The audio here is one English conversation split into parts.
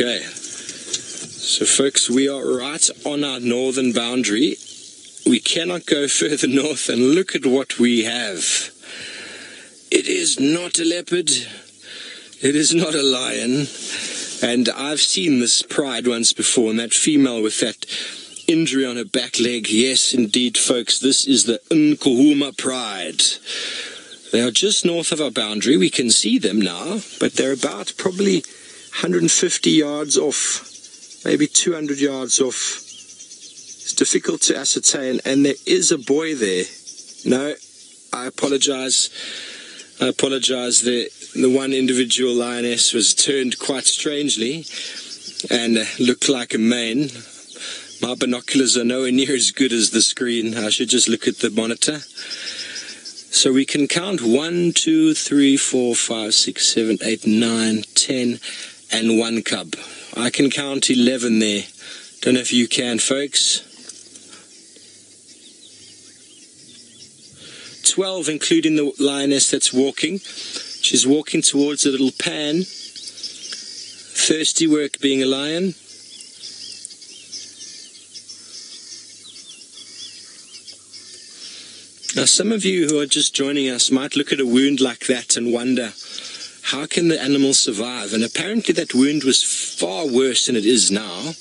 Okay, so folks, we are right on our northern boundary. We cannot go further north, and look at what we have. It is not a leopard, it is not a lion, and I've seen this pride once before, and that female with that injury on her back leg. Yes, indeed, folks, this is the Nkuhuma Pride. They are just north of our boundary. We can see them now, but they're about probably 150 yards off, maybe 200 yards off. It's difficult to ascertain, and there is a boy there. No, I apologize. The one individual lioness was turned quite strangely and looked like a mane. My binoculars are nowhere near as good as the screen. I should just look at the monitor. So we can count 1, 2, 3, 4, 5, 6, 7, 8, 9, 10, and one cub. I can count 11 there. Don't know if you can, folks. 12, including the lioness that's walking. She's walking towards a little pan. Thirsty work being a lion. Now, some of you who are just joining us might look at a wound like that and wonder, how can the animal survive? And apparently that wound was far worse than it is now.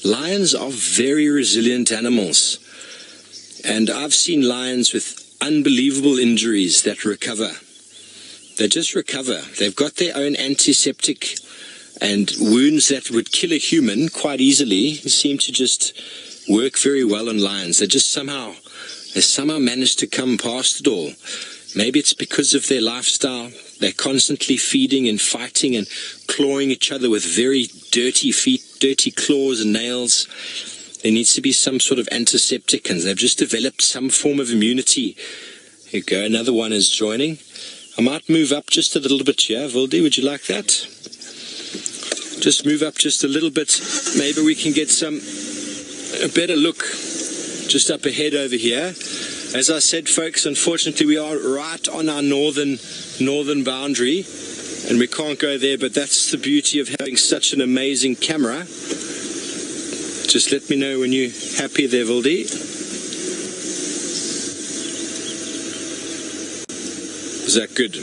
Lions are very resilient animals. And I've seen lions with unbelievable injuries that recover. They just recover. They've got their own antiseptic, and wounds that would kill a human quite easily seem to just work very well on lions. They somehow manage to come past it all. Maybe it's because of their lifestyle. They're constantly feeding and fighting and clawing each other with very dirty feet, dirty claws and nails. There needs to be some sort of antiseptic, and they've just developed some form of immunity. Here you go, another one is joining. I might move up just a little bit here. Wilde, would you like that? Just move up just a little bit. Maybe we can get a better look just up ahead over here. As I said, folks, unfortunately we are right on our northern boundary, and we can't go there, but that's the beauty of having such an amazing camera. Just let me know when you're happy there, Wilde. Is that good?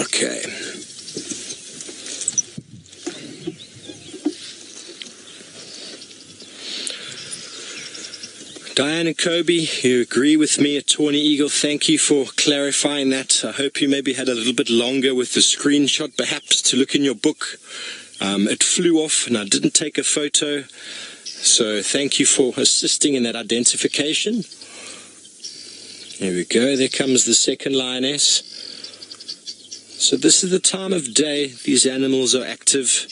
Okay. Diane and Kobe, you agree with me at Tawny Eagle. Thank you for clarifying that. I hope you maybe had a little bit longer with the screenshot, perhaps, to look in your book. It flew off and I didn't take a photo. So thank you for assisting in that identification. There we go. There comes the second lioness. So this is the time of day these animals are active.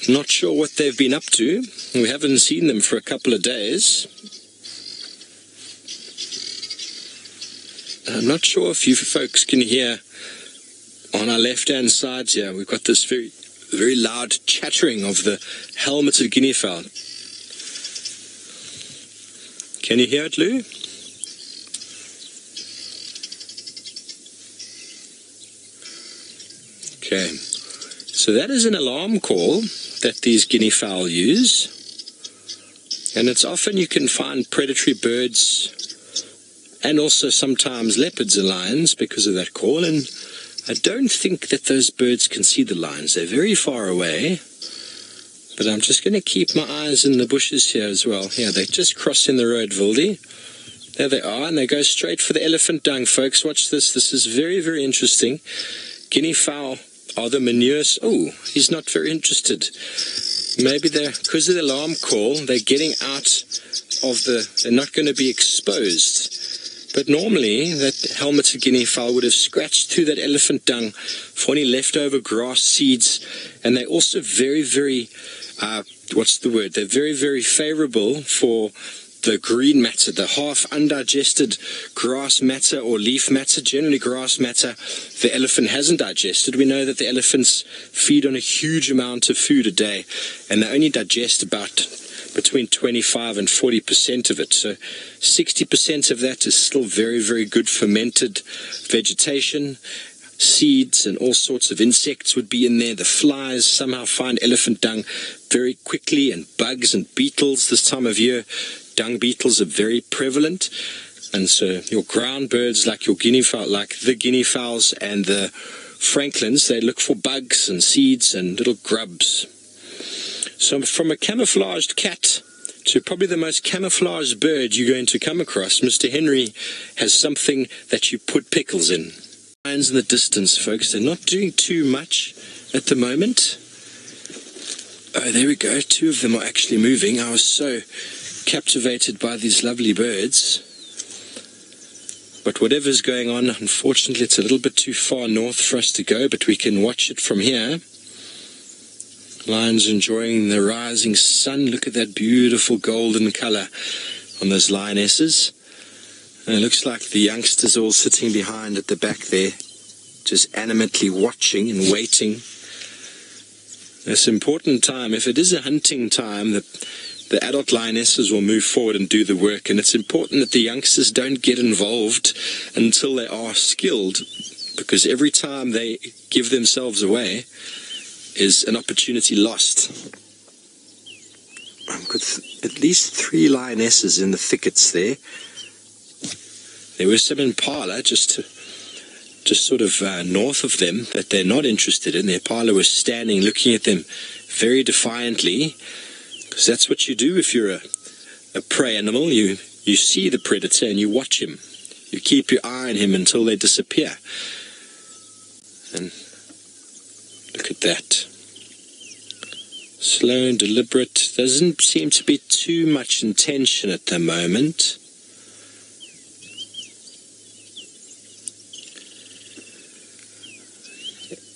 Not sure what they've been up to. We haven't seen them for a couple of days. I'm not sure if you folks can hear on our left-hand side here. We've got this very, very loud chattering of the helmeted guinea fowl. Can you hear it, Lou? Okay. So that is an alarm call that these guinea fowl use, and it's often you can find predatory birds and also sometimes leopards and lions because of that call. And I don't think that those birds can see the lions. They're very far away, but I'm just going to keep my eyes in the bushes here as well. Yeah, they're just crossing the road, Wilde. There they are, and they go straight for the elephant dung, folks. Watch this. This is very, very interesting. Guinea fowl are the manures. Oh, he's not very interested. Maybe because of the alarm call, they're getting out of they're not going to be exposed. But normally, that helmeted guinea fowl would have scratched through that elephant dung for any leftover grass seeds. And they're also very, very, they're very, very favorable for the green matter, the half undigested grass matter or leaf matter, generally grass matter, the elephant hasn't digested. We know that the elephants feed on a huge amount of food a day, and they only digest about between 25 and 40% of it. So 60% of that is still very, very good fermented vegetation. seeds and all sorts of insects would be in there. The flies somehow find elephant dung very quickly, and bugs and beetles this time of year. Dung beetles are very prevalent. And so your ground birds, like your guinea fowl, like the guinea fowls and the franklins, they look for bugs and seeds and little grubs. So from a camouflaged cat to probably the most camouflaged bird you're going to come across, Mr. Henry has something that you put pickles in. Lions in the distance, folks. They're not doing too much at the moment. Oh, there we go. Two of them are actually moving. I was so captivated by these lovely birds. But whatever's going on, unfortunately, it's a little bit too far north for us to go, but we can watch it from here. Lions enjoying the rising sun. Look at that beautiful golden color on those lionesses. And it looks like the youngsters all sitting behind at the back there, just animately watching and waiting. It's an important time. If it is a hunting time, the adult lionesses will move forward and do the work, and it's important that the youngsters don't get involved until they are skilled, because every time they give themselves away is an opportunity lost. I've got at least 3 lionesses in the thickets there. There were some impala just sort of north of them that they're not interested in. The impala was standing looking at them very defiantly, because that's what you do if you're a prey animal. You see the predator and you watch him. You keep your eye on him until they disappear. And look at that. Slow and deliberate. Doesn't seem to be too much intention at the moment.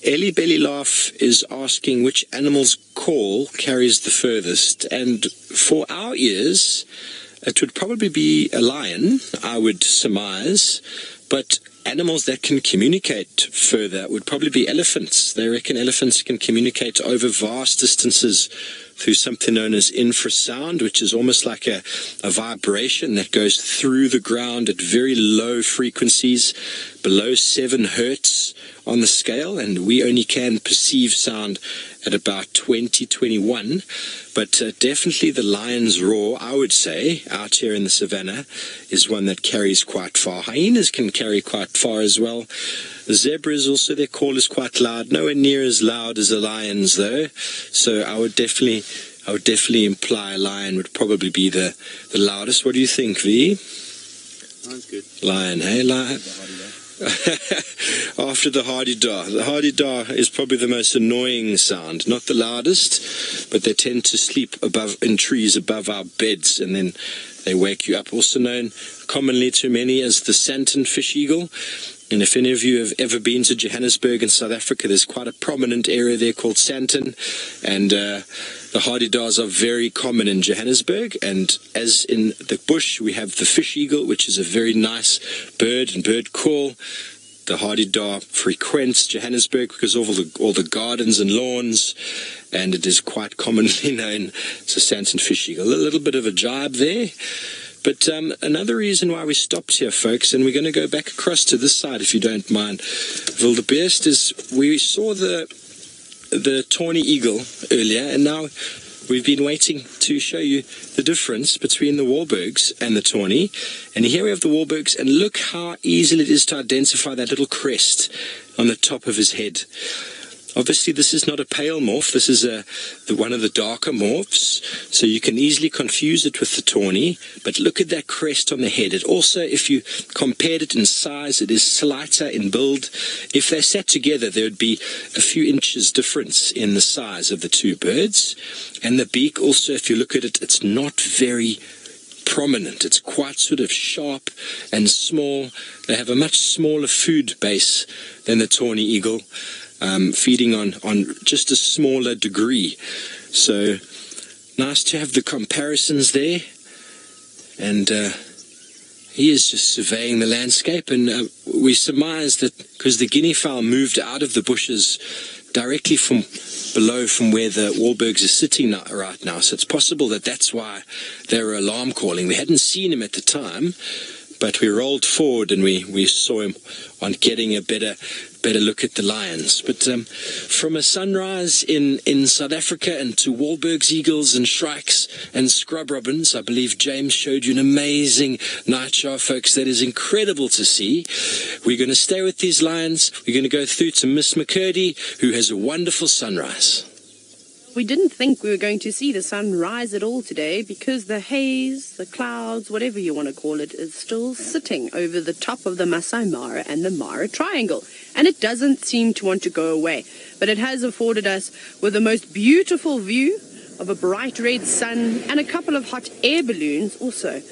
Ellie Belly Laugh is asking which animal's call carries the furthest, and for our ears it would probably be a lion, I would surmise, but animals that can communicate further would probably be elephants. They reckon elephants can communicate over vast distances through something known as infrasound, which is almost like a vibration that goes through the ground at very low frequencies, below 7 hertz on the scale, and we only can perceive sound at about 20-21. But definitely the lion's roar, I would say, out here in the savannah, is one that carries quite far. Hyenas can carry quite far as well. Zebras also, their call is quite loud. Nowhere near as loud as the lions, though. So I would definitely imply a lion would probably be the loudest. What do you think, V? Sounds good. Lion, hey, lion. After the hardy-dah. The hardy-dah is probably the most annoying sound, not the loudest, but they tend to sleep in trees above our beds, and then they wake you up. Also known commonly to many as the Sandton fish eagle. And if any of you have ever been to Johannesburg in South Africa, there's quite a prominent area there called Sandton, and the hardy-dahs are very common in Johannesburg. And as in the bush, we have the fish eagle, which is a very nice bird and bird call. The hardy-dah frequents Johannesburg because of all the gardens and lawns, and it is quite commonly known as a Sandton fish eagle. A little bit of a jibe there. But another reason why we stopped here, folks, and we're going to go back across to this side if you don't mind, WildEarthTV, is we saw the tawny eagle earlier, and now we've been waiting to show you the difference between the Wahlbergs and the tawny. And here we have the Wahlbergs, and look how easy it is to identify that little crest on the top of his head. Obviously, this is not a pale morph. This is one of the darker morphs, so you can easily confuse it with the tawny. But look at that crest on the head. It also, if you compared it in size, it is slighter in build. If they sat together, there would be a few inches difference in the size of the two birds. And the beak also, if you look at it, it's not very prominent. It's quite sort of sharp and small. They have a much smaller food base than the tawny eagle. Feeding on just a smaller degree. So nice to have the comparisons there. And he is just surveying the landscape, and we surmise that because the guinea fowl moved out of the bushes directly from below from where the Wahlbergs are sitting right now, so it's possible that that's why they were alarm calling. We hadn't seen him at the time, but we rolled forward and we saw him on getting a better better look at the lions. But from a sunrise in South Africa and to Wahlberg's eagles and shrikes and scrub robins, I believe James showed you an amazing night show, folks. That is incredible to see. We're going to stay with these lions. We're going to go through to Miss McCurdy, who has a wonderful sunrise. We didn't think we were going to see the sun rise at all today because the haze, the clouds, whatever you want to call it, is still sitting over the top of the Masai Mara and the Mara Triangle. And it doesn't seem to want to go away. But it has afforded us with the most beautiful view of a bright red sun and a couple of hot air balloons also